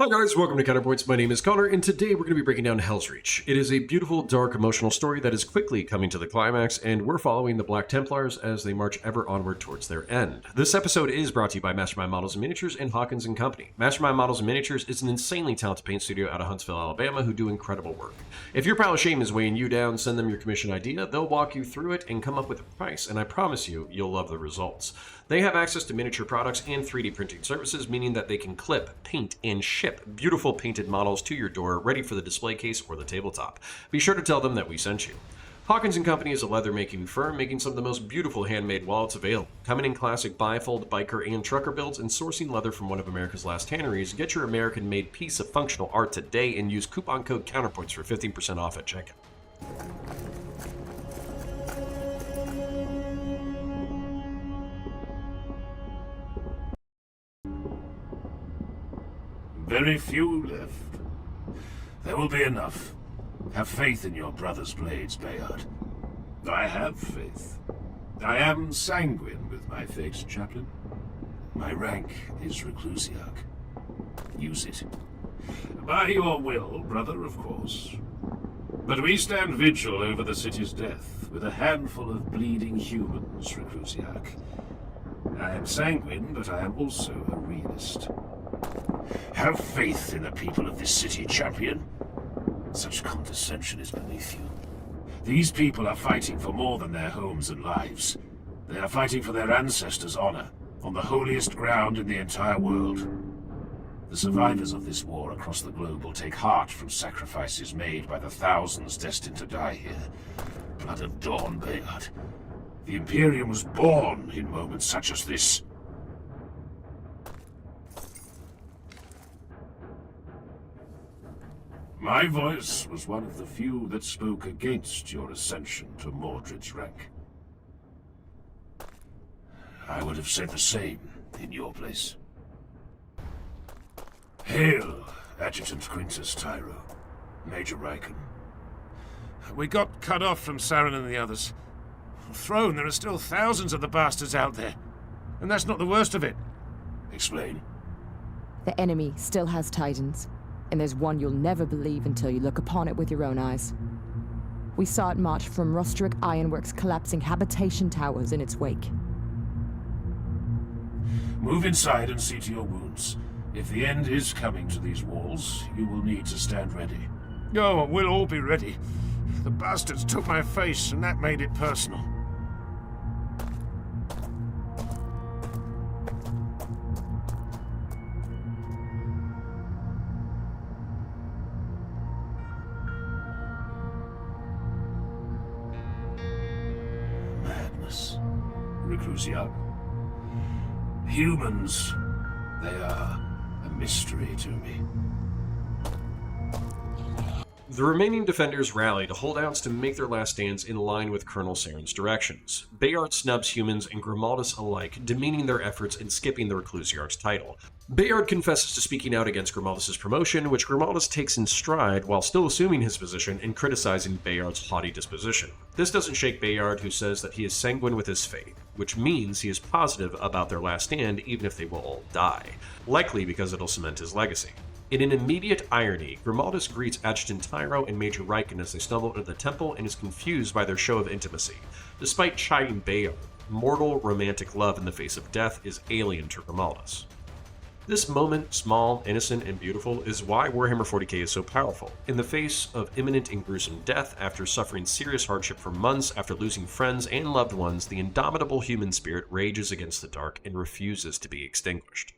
Hi guys, welcome to Counterpoints. My name is Connor, and today we're going to be breaking down Helsreach. It is a beautiful, dark, emotional story that is quickly coming to the climax, and we're following the Black Templars as they march ever onward towards their end. This episode is brought to you by Mastermind Models and Miniatures and Hawkins & Company. Mastermind Models and Miniatures is an insanely talented paint studio out of Huntsville, Alabama, who do incredible work. If your pile of shame is weighing you down, send them your commission idea, they'll walk you through it and come up with a price, and I promise you, you'll love the results. They have access to miniature products and 3D printing services, meaning that they can clip, paint, and ship beautiful painted models to your door, ready for the display case or the tabletop. Be sure to tell them that we sent you. Hawkins & Company is a leather-making firm making some of the most beautiful handmade wallets available. Coming in classic bifold, biker, and trucker builds, and sourcing leather from one of America's last tanneries, get your American-made piece of functional art today and use coupon code Counterpoints for 15% off at checkout. Very few left. There will be enough. Have faith in your brother's blades, Bayard. I have faith. I am sanguine with my fate, Chaplain. My rank is Reclusiarch. Use it. By your will, brother, of course. But we stand vigil over the city's death, with a handful of bleeding humans, Reclusiarch. I am sanguine, but I am also a realist. Have faith in the people of this city, champion. Such condescension is beneath you. These people are fighting for more than their homes and lives. They are fighting for their ancestors' honor, on the holiest ground in the entire world. The survivors of this war across the globe will take heart from sacrifices made by the thousands destined to die here. Blood of Dawn, Bayard. The Imperium was born in moments such as this. My voice was one of the few that spoke against your ascension to Mordred's rank. I would have said the same in your place. Hail, Adjutant Quintus Tyro, Major Riken. We got cut off from Saren and the others. Throne, there are still thousands of the bastards out there. And that's not the worst of it. Explain. The enemy still has Titans. And there's one you'll never believe until you look upon it with your own eyes. We saw it march from Rostrick Ironworks, collapsing habitation towers in its wake. Move inside and see to your wounds. If the end is coming to these walls, you will need to stand ready. Oh, we'll all be ready. The bastards took my face, and that made it personal. Reclusiarch. Humans, they are a mystery to me. The remaining defenders rally to holdouts to make their last stands in line with Colonel Saren's directions. Bayard snubs humans and Grimaldus alike, demeaning their efforts and skipping the Reclusiarch's title. Bayard confesses to speaking out against Grimaldus' promotion, which Grimaldus takes in stride while still assuming his position and criticizing Bayard's haughty disposition. This doesn't shake Bayard, who says that he is sanguine with his fate, which means he is positive about their last stand even if they will all die, likely because it'll cement his legacy. In an immediate irony, Grimaldus greets Adjutant Tyro and Major Riken as they stumble into the temple and is confused by their show of intimacy. Despite chiding Bayard, mortal romantic love in the face of death is alien to Grimaldus. This moment, small, innocent, and beautiful, is why Warhammer 40k is so powerful. In the face of imminent and gruesome death, after suffering serious hardship for months after losing friends and loved ones, the indomitable human spirit rages against the dark and refuses to be extinguished.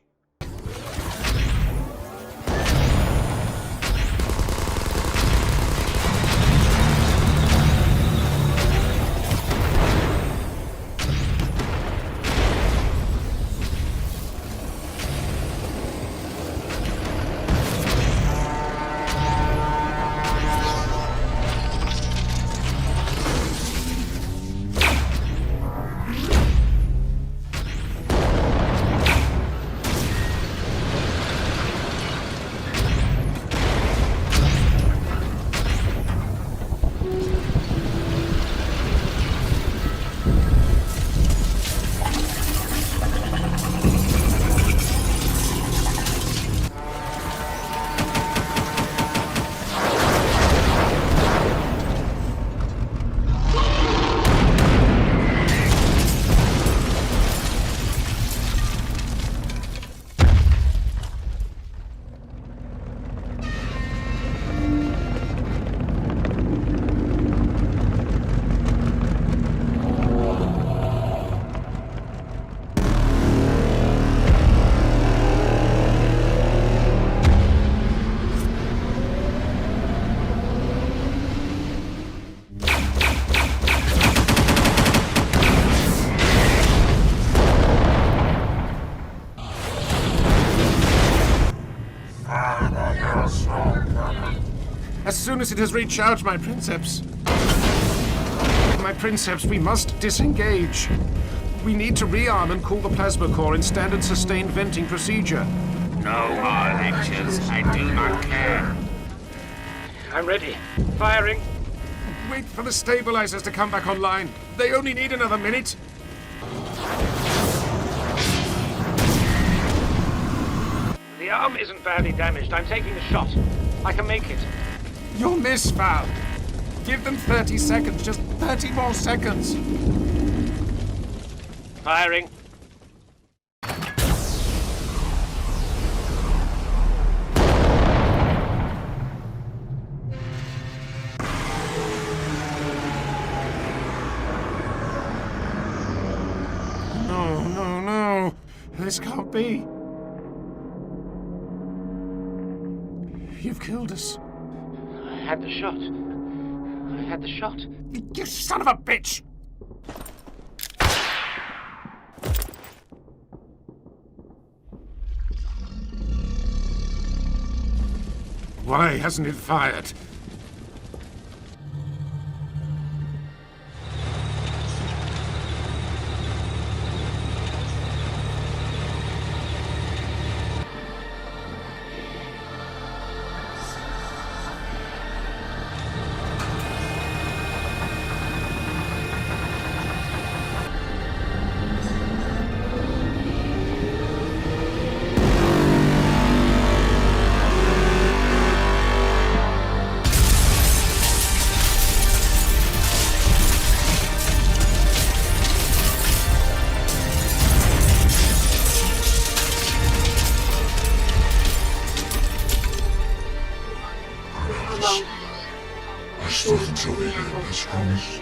soon as it has recharged my princeps. My princeps, we must disengage. We need to rearm and cool the plasma core in standard sustained venting procedure. No more lectures. I do not care. I'm ready. Firing. Wait for the stabilizers to come back online. They only need another minute. The arm isn't badly damaged. I'm taking a shot. I can make it. You'll miss, Val. Give them 30 seconds. Just 30 more seconds. Firing. No. This can't be. You've killed us. I had the shot. You son of a bitch! Why hasn't it fired? I stood until the end, as promised.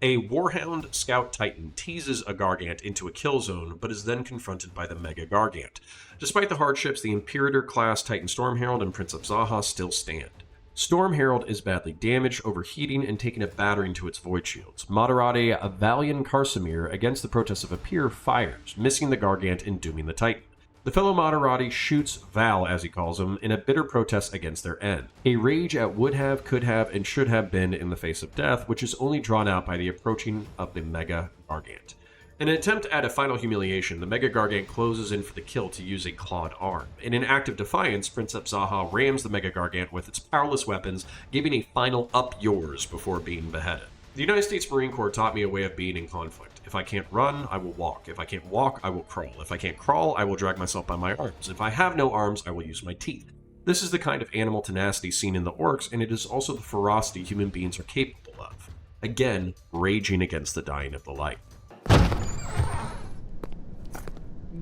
A Warhound Scout Titan teases a Gargant into a kill zone, but is then confronted by the Mega Gargant. Despite the hardships, the Imperator-class Titan Storm Herald and Prince of Zaha still stand. Storm Herald is badly damaged, overheating, and taking a battering to its void shields. Moderati Valian Karsamir, against the protests of a peer, fires, missing the Gargant and dooming the Titan. The fellow Moderati shoots Val, as he calls him, in a bitter protest against their end. A rage at would have, could have, and should have been in the face of death, which is only drawn out by the approaching of the Mega Gargant. In an attempt at a final humiliation, the Mega Gargant closes in for the kill to use a clawed arm. In an act of defiance, Prince Zaha rams the Mega Gargant with its powerless weapons, giving a final "up yours" before being beheaded. The United States Marine Corps taught me a way of being in conflict. If I can't run, I will walk. If I can't walk, I will crawl. If I can't crawl, I will drag myself by my arms. If I have no arms, I will use my teeth. This is the kind of animal tenacity seen in the orcs, and it is also the ferocity human beings are capable of. Again, raging against the dying of the light.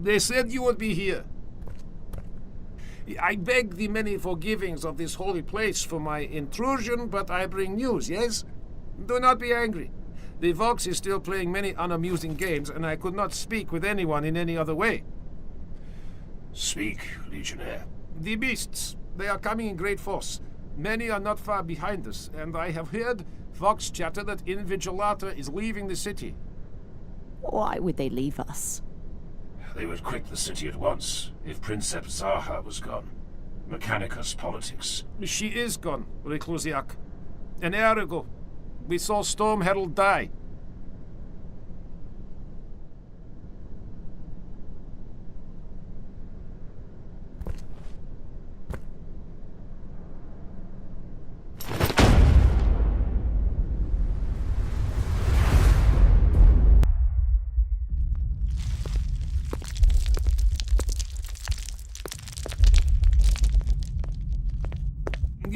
They said you would be here. I beg the many forgivings of this holy place for my intrusion, but I bring news, yes? Do not be angry. The Vox is still playing many unamusing games, and I could not speak with anyone in any other way. Speak, Legionnaire. The beasts, they are coming in great force. Many are not far behind us, and I have heard Vox chatter that Invigilata is leaving the city. Why would they leave us? They would quit the city at once if Princeps Zaha was gone. Mechanicus politics. She is gone, Reclusiac. An hour ago, we saw Storm Herald die.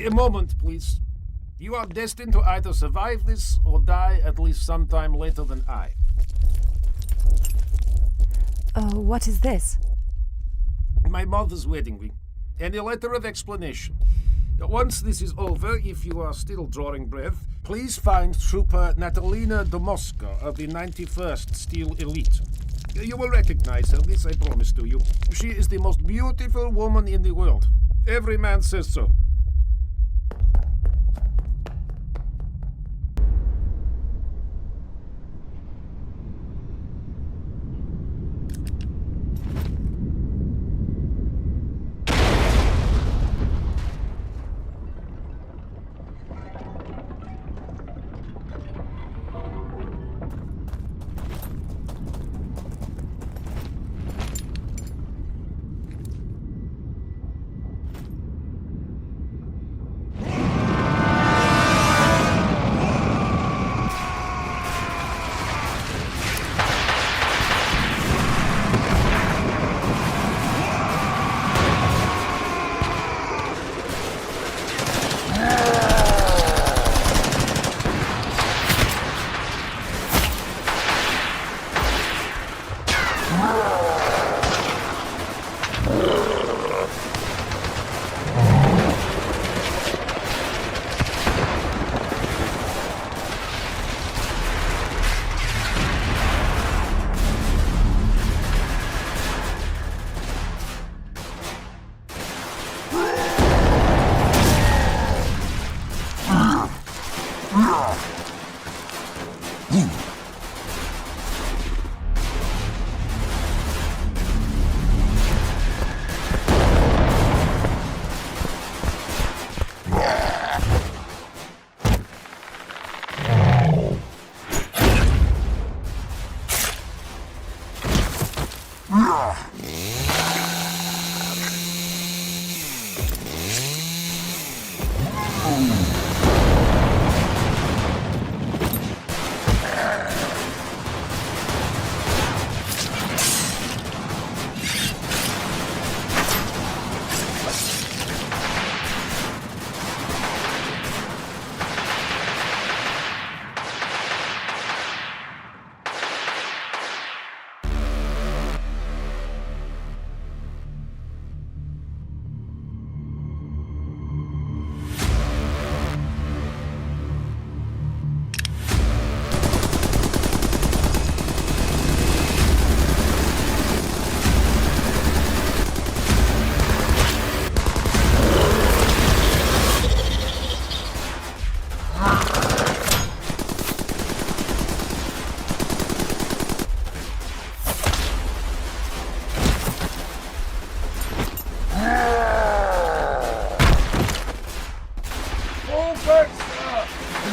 A moment, please. You are destined to either survive this or die at least sometime later than I. Oh, what is this? My mother's wedding ring, and a letter of explanation. Once this is over, if you are still drawing breath, please find Trooper Natalina Domoska of the 91st Steel Elite. You will recognize her, this I promise to you. She is the most beautiful woman in the world. Every man says so.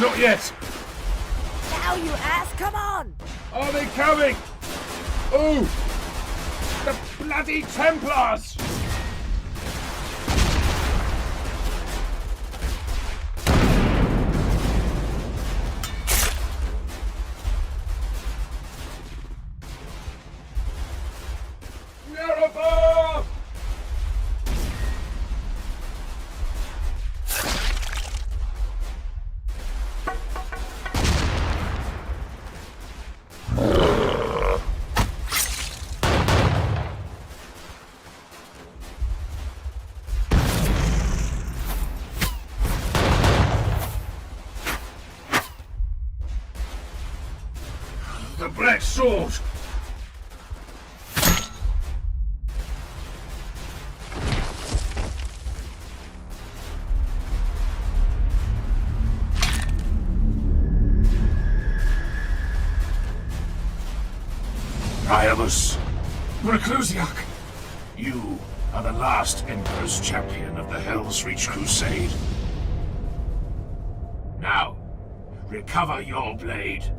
Not yet. Now, you ass, come on! Are they coming? Oh! The bloody Templars! Never! The Black Sword! Priamus, Helsreach, you are the last Emperor's champion of the Helsreach Crusade. Now, recover your blade.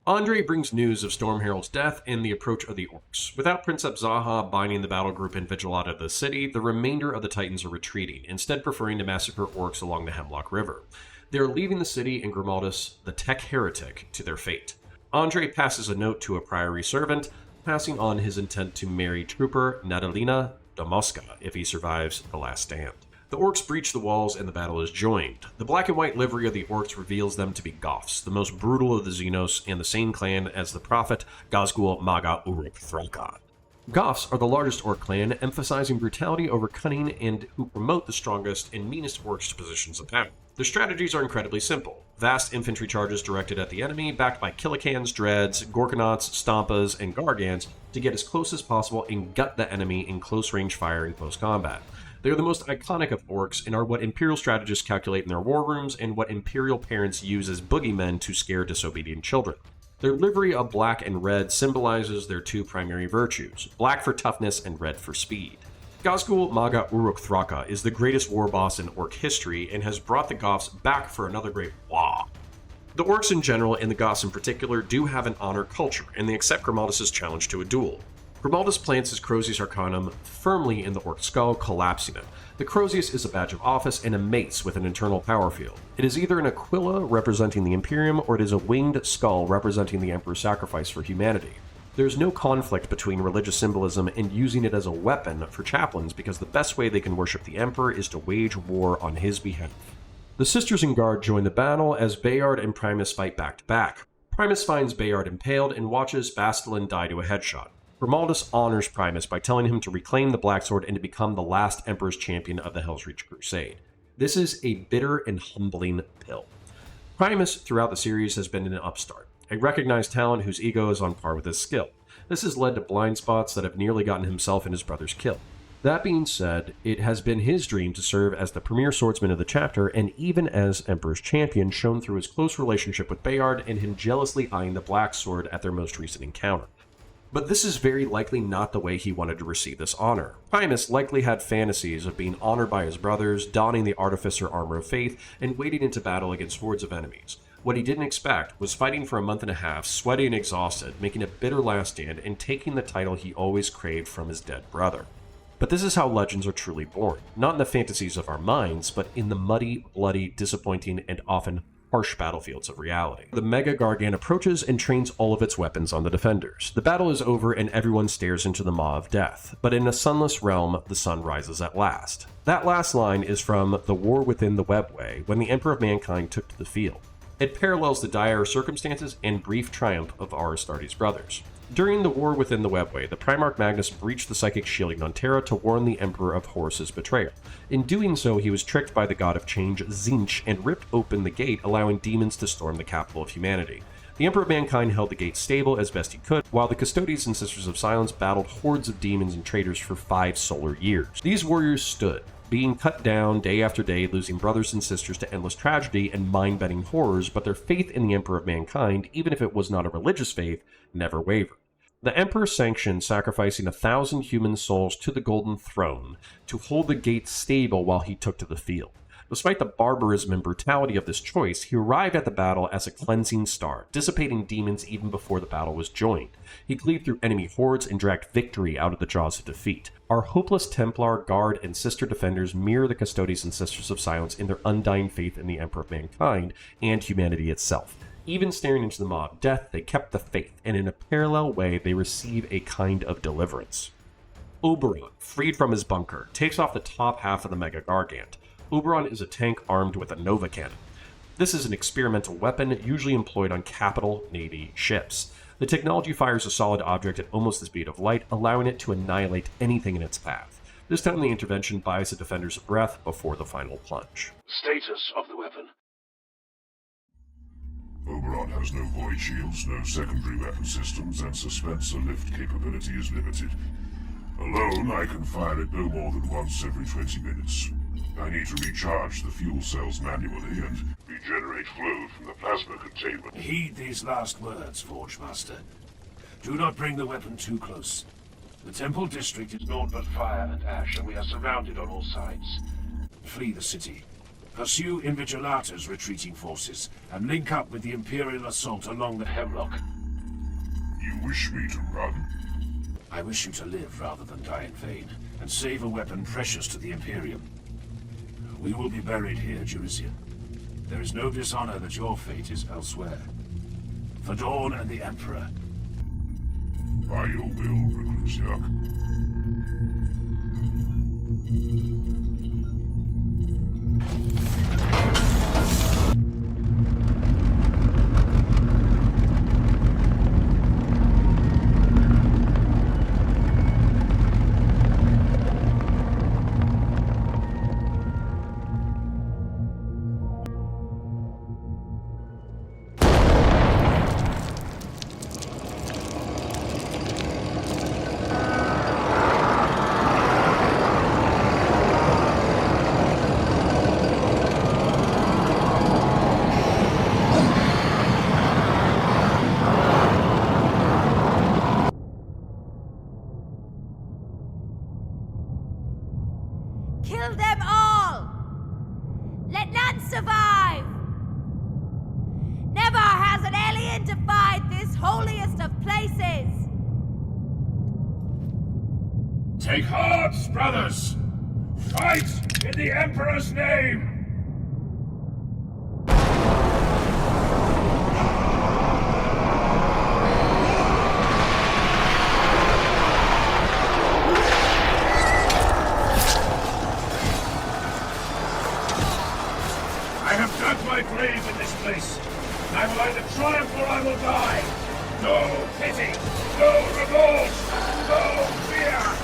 Andre brings news of Storm Herald's death and the approach of the orcs. Without Princeps Zaha binding the battle group and Vigil out of the city, the remainder of the Titans are retreating, instead preferring to massacre orcs along the Hemlock River. They are leaving the city and Grimaldus, the tech heretic, to their fate. Andre passes a note to a priory servant, passing on his intent to marry trooper Nadalina Domoska if he survives the last stand. The orcs breach the walls and the battle is joined. The black and white livery of the orcs reveals them to be Goths, the most brutal of the Xenos and the same clan as the prophet Gazgul Maga Uruk Thraka. Goths are the largest orc clan, emphasizing brutality over cunning and who promote the strongest and meanest orcs to positions of power. Their strategies are incredibly simple. Vast infantry charges directed at the enemy, backed by Killikans, Dreads, Gorkonauts, Stompas, and Gargants to get as close as possible and gut the enemy in close-range fire in close combat. They are the most iconic of orcs and are what Imperial strategists calculate in their war rooms and what Imperial parents use as boogeymen to scare disobedient children. Their livery of black and red symbolizes their two primary virtues, black for toughness and red for speed. Gazgul Maga Uruk Thraka is the greatest war boss in orc history and has brought the Goths back for another great wah. The orcs in general, and the Goths in particular, do have an honor culture, and they accept Grimaldus' challenge to a duel. Grimaldus plants his Crozius Arcanum firmly in the orc skull, collapsing it. The Crozius is a badge of office and a mace with an internal power field. It is either an Aquila representing the Imperium, or it is a winged skull representing the Emperor's sacrifice for humanity. There is no conflict between religious symbolism and using it as a weapon for chaplains because the best way they can worship the Emperor is to wage war on his behalf. The Sisters in Guard join the battle as Bayard and Primus fight back to back. Primus finds Bayard impaled and watches Bastilin die to a headshot. Grimaldus honors Primus by telling him to reclaim the Black Sword and to become the last Emperor's champion of the Helsreach Crusade. This is a bitter and humbling pill. Primus, throughout the series, has been an upstart, a recognized talent whose ego is on par with his skill. This has led to blind spots that have nearly gotten himself and his brothers killed. That being said, it has been his dream to serve as the premier swordsman of the chapter, and even as Emperor's champion, shown through his close relationship with Bayard and him jealously eyeing the Black Sword at their most recent encounter. But this is very likely not the way he wanted to receive this honor. Primus likely had fantasies of being honored by his brothers, donning the Artificer armor of faith, and wading into battle against hordes of enemies. What he didn't expect was fighting for a month and a half, sweaty and exhausted, making a bitter last stand, and taking the title he always craved from his dead brother. But this is how legends are truly born, not in the fantasies of our minds, but in the muddy, bloody, disappointing, and often harsh battlefields of reality. The Mega Gargant approaches and trains all of its weapons on the defenders. The battle is over and everyone stares into the maw of death, but in a sunless realm, the sun rises at last. That last line is from The War Within the Webway, when the Emperor of Mankind took to the field. It parallels the dire circumstances and brief triumph of Aristartes' brothers. During the War Within the Webway, the Primarch Magnus breached the psychic shielding on Terra to warn the Emperor of Horus's betrayal. In doing so, he was tricked by the god of change, Tzeentch, and ripped open the gate, allowing demons to storm the capital of humanity. The Emperor of Mankind held the gate stable as best he could, while the Custodians and Sisters of Silence battled hordes of demons and traitors for 5 solar years. These warriors stood, being cut down day after day, losing brothers and sisters to endless tragedy and mind-bending horrors, but their faith in the Emperor of Mankind, even if it was not a religious faith, never wavered. The Emperor sanctioned sacrificing 1,000 human souls to the Golden Throne to hold the gate stable while he took to the field. Despite the barbarism and brutality of this choice, he arrived at the battle as a cleansing star, dissipating demons even before the battle was joined. He cleaved through enemy hordes and dragged victory out of the jaws of defeat. Our hopeless Templar, Guard, and Sister Defenders mirror the Custodians and Sisters of Silence in their undying faith in the Emperor of Mankind and humanity itself. Even staring into the maw of death, they kept the faith, and in a parallel way, they receive a kind of deliverance. Oberon, freed from his bunker, takes off the top half of the Mega Gargant. Oberon is a tank armed with a Nova Cannon. This is an experimental weapon usually employed on capital Navy ships. The technology fires a solid object at almost the speed of light, allowing it to annihilate anything in its path. This time the intervention buys the defenders a breath before the final plunge. Status of the weapon. Oberon has no void shields, no secondary weapon systems, and Suspensor lift capability is limited. Alone, I can fire it no more than once every 20 minutes. I need to recharge the fuel cells manually and regenerate flow from the plasma containment. Heed these last words, Forge Master. Do not bring the weapon too close. The Temple District is naught but fire and ash, and we are surrounded on all sides. Flee the city. Pursue Invigilata's retreating forces, and link up with the Imperial assault along the Hemlock. You wish me to run? I wish you to live rather than die in vain, and save a weapon precious to the Imperium. We will be buried here, Jurisian. There is no dishonor that your fate is elsewhere. For Dawn and the Emperor. By your will, Helsreach. Kill them all! Let none survive! Never has an alien defied this holiest of places! Take heart, brothers! Fight in the Emperor's name! I have dug my grave in this place. I will either triumph or I will die. No pity, no remorse, no fear.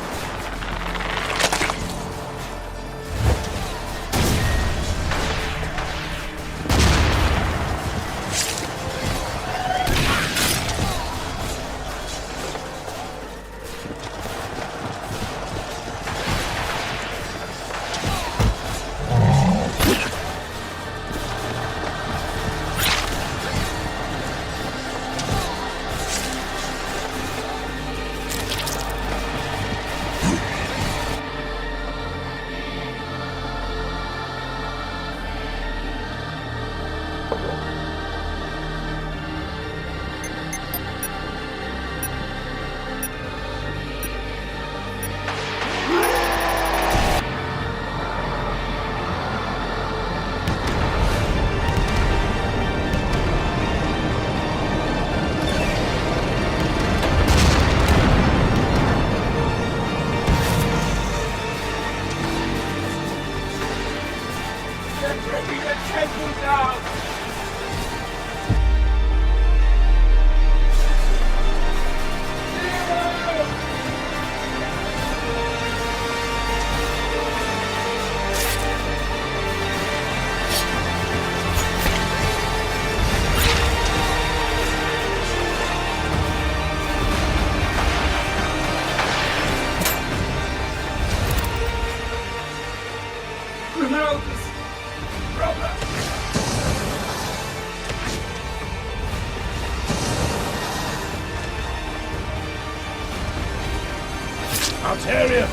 Altaria!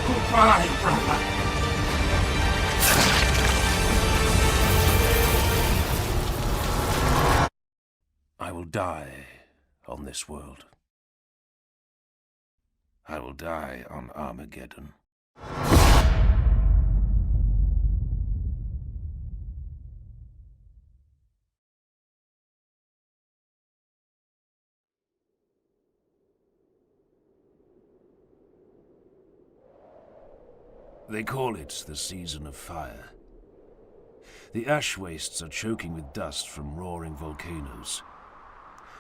Goodbye, brother! I will die on this world. I will die on Armageddon. They call it the season of fire. The ash wastes are choking with dust from roaring volcanoes.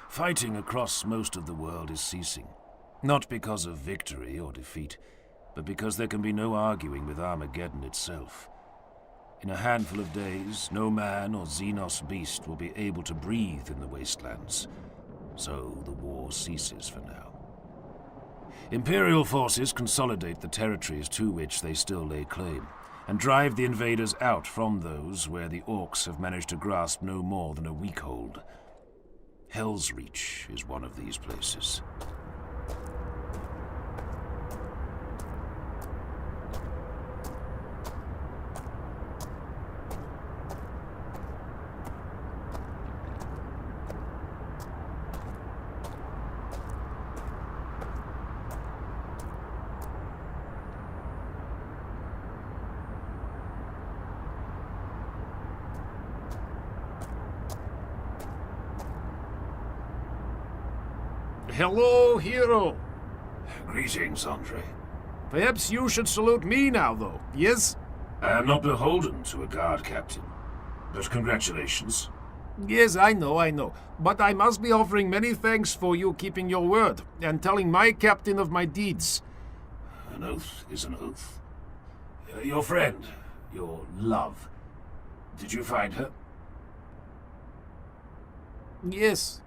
Fighting across most of the world is ceasing, not because of victory or defeat, but because there can be no arguing with Armageddon itself. In a handful of days, no man or Xenos beast will be able to breathe in the wastelands, so the war ceases for now. Imperial forces consolidate the territories to which they still lay claim, and drive the invaders out from those where the Orcs have managed to grasp no more than a weak hold. Helsreach is one of these places. Hello, hero. Greetings, Andre. Perhaps you should salute me now, though, yes? I am not beholden to a guard captain, but congratulations. Yes, I know. But I must be offering many thanks for you keeping your word and telling my captain of my deeds. An oath is an oath. Your friend, your love, did you find her? Yes.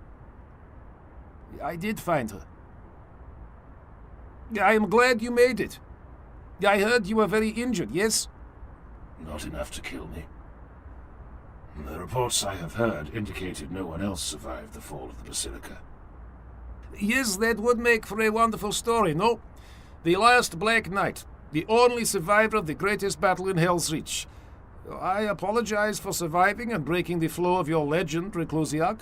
I did find her. I am glad you made it. I heard you were very injured, yes? Not enough to kill me. The reports I have heard indicated no one else survived the fall of the Basilica. Yes, that would make for a wonderful story, no? The last Black Knight, the only survivor of the greatest battle in Helsreach. I apologize for surviving and breaking the flow of your legend, Reclusiarch.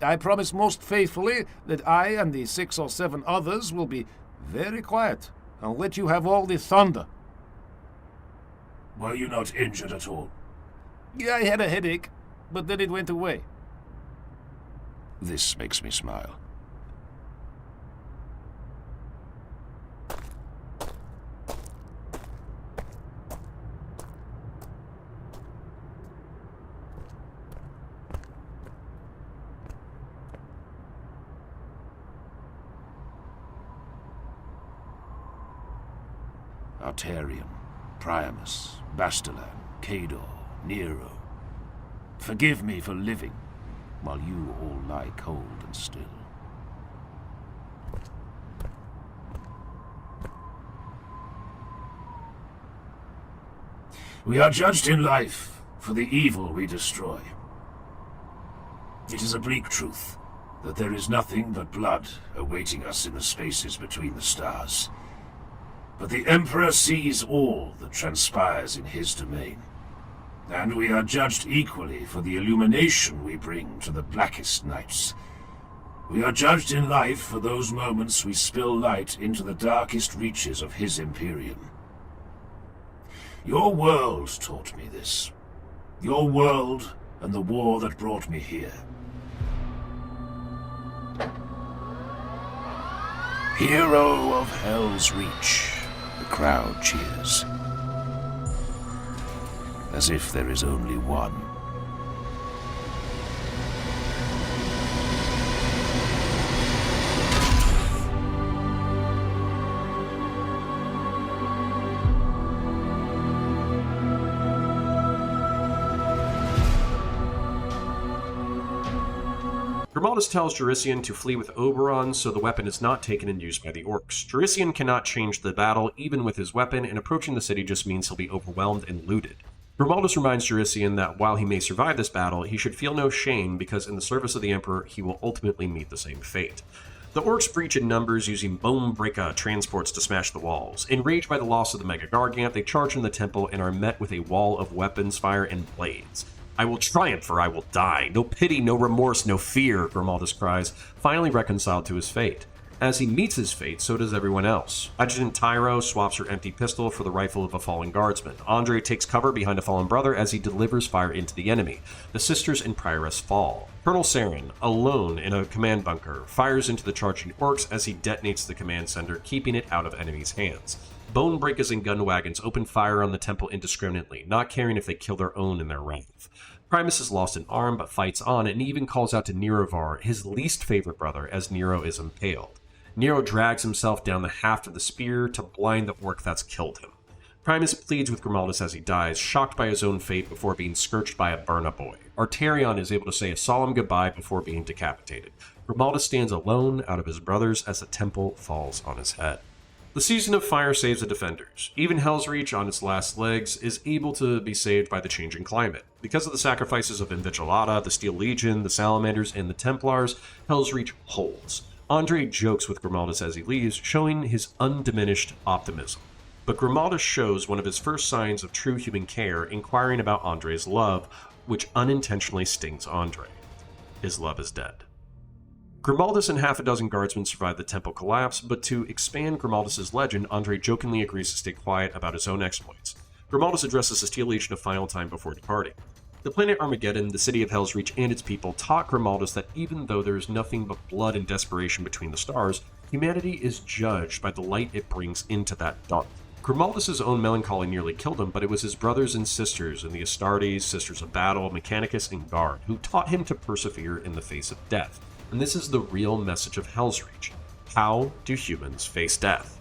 I promise most faithfully that I and the 6 or 7 others will be very quiet and let you have all the thunder. Were you not injured at all? Yeah, I had a headache, but then it went away. This makes me smile. Arterium, Priamus, Bastellan, Cador, Nero. Forgive me for living, while you all lie cold and still. We are judged in life for the evil we destroy. It is a bleak truth that there is nothing but blood awaiting us in the spaces between the stars. But the Emperor sees all that transpires in his domain, and we are judged equally for the illumination we bring to the blackest nights. We are judged in life for those moments we spill light into the darkest reaches of his Imperium. Your world taught me this. Your world and the war that brought me here. Hero of Helsreach. The crowd cheers. As if there is only one. Grimaldus tells Jurisian to flee with Oberon so the weapon is not taken and used by the orcs. Jurisian cannot change the battle even with his weapon, and approaching the city just means he'll be overwhelmed and looted. Grimaldus reminds Jurisian that while he may survive this battle, he should feel no shame because in the service of the Emperor he will ultimately meet the same fate. The orcs breach in numbers using bone breaker transports to smash the walls. Enraged by the loss of the Mega Gargant, they charge in the temple and are met with a wall of weapons, fire, and blades. I will triumph or I will die. No pity, no remorse, no fear, Grimaldus cries, finally reconciled to his fate. As he meets his fate, so does everyone else. Adjutant Tyro swaps her empty pistol for the rifle of a fallen guardsman. Andre takes cover behind a fallen brother as he delivers fire into the enemy. The sisters and prioress fall. Colonel Saren, alone in a command bunker, fires into the charging orcs as he detonates the command center, keeping it out of enemies' hands. Bone breakers and gun wagons open fire on the temple indiscriminately, not caring if they kill their own in their wrath. Primus is lost an arm but fights on and even calls out to Nerovar, his least favorite brother, as Nero is impaled. Nero drags himself down the haft of the spear to blind the orc that's killed him. Primus pleads with Grimaldus as he dies, shocked by his own fate before being scourged by a Burna boy. Arterion is able to say a solemn goodbye before being decapitated. Grimaldus stands alone out of his brothers as the temple falls on his head. The Season of Fire saves the defenders. Even Helsreach, on its last legs, is able to be saved by the changing climate. Because of the sacrifices of Invigilata, the Steel Legion, the Salamanders, and the Templars, Helsreach holds. Andre jokes with Grimaldus as he leaves, showing his undiminished optimism. But Grimaldus shows one of his first signs of true human care, inquiring about Andre's love, which unintentionally stings Andre. His love is dead. Grimaldus and half a dozen guardsmen survive the temple collapse, but to expand Grimaldus' legend, Andre jokingly agrees to stay quiet about his own exploits. Grimaldus addresses the Steel Legion a final time before departing. The planet Armageddon, the city of Helsreach, and its people taught Grimaldus that even though there is nothing but blood and desperation between the stars, humanity is judged by the light it brings into that dark. Grimaldus' own melancholy nearly killed him, but it was his brothers and sisters in the Astartes, Sisters of Battle, Mechanicus, and Guard who taught him to persevere in the face of death. And this is the real message of Helsreach. How do humans face death?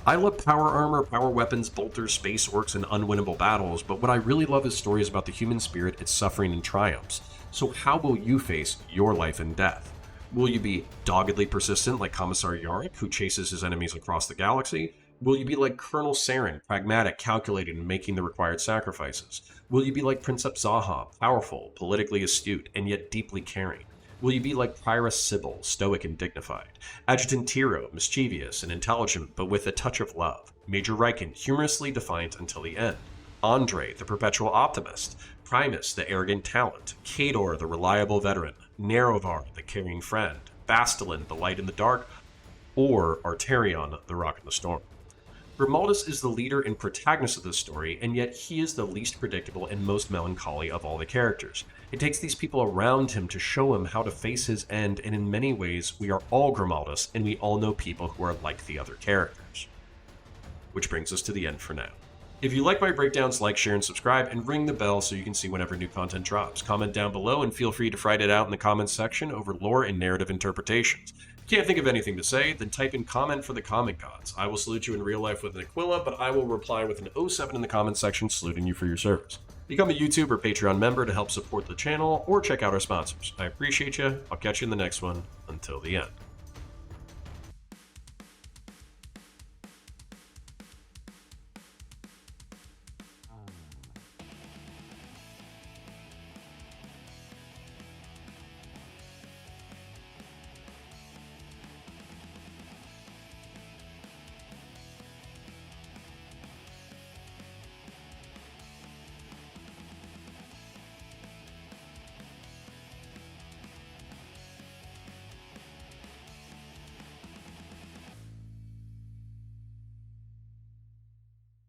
I love power armor, power weapons, bolters, space orcs, and unwinnable battles, but what I really love is stories about the human spirit, its suffering and triumphs. So how will you face your life and death? Will you be doggedly persistent like Commissar Yarick, who chases his enemies across the galaxy? Will you be like Colonel Saren, pragmatic, calculating, and making the required sacrifices? Will you be like Princeps Zaha, powerful, politically astute, and yet deeply caring? Will you be like Prioress Sybil, stoic and dignified? Adjutant Tiro, mischievous and intelligent, but with a touch of love? Major Riken, humorously defiant until the end? Andre, the perpetual optimist? Primus, the arrogant talent? Kador, the reliable veteran? Nerovar, the caring friend? Bastilin, the light in the dark? Or Arterion, the rock in the storm? Grimaldus is the leader and protagonist of this story, and yet he is the least predictable and most melancholy of all the characters. It takes these people around him to show him how to face his end, and in many ways, we are all Grimaldus, and we all know people who are like the other characters. Which brings us to the end for now. If you like my breakdowns, like, share, and subscribe, and ring the bell so you can see whenever new content drops. Comment down below, and feel free to write it out in the comments section over lore and narrative interpretations. Can't think of anything to say, then type in comment for the comment gods. I will salute you in real life with an Aquila, but I will reply with an 07 in the comments section saluting you for your service. Become a YouTube or Patreon member to help support the channel, or check out our sponsors. I appreciate you. I'll catch you in the next one. Until the end.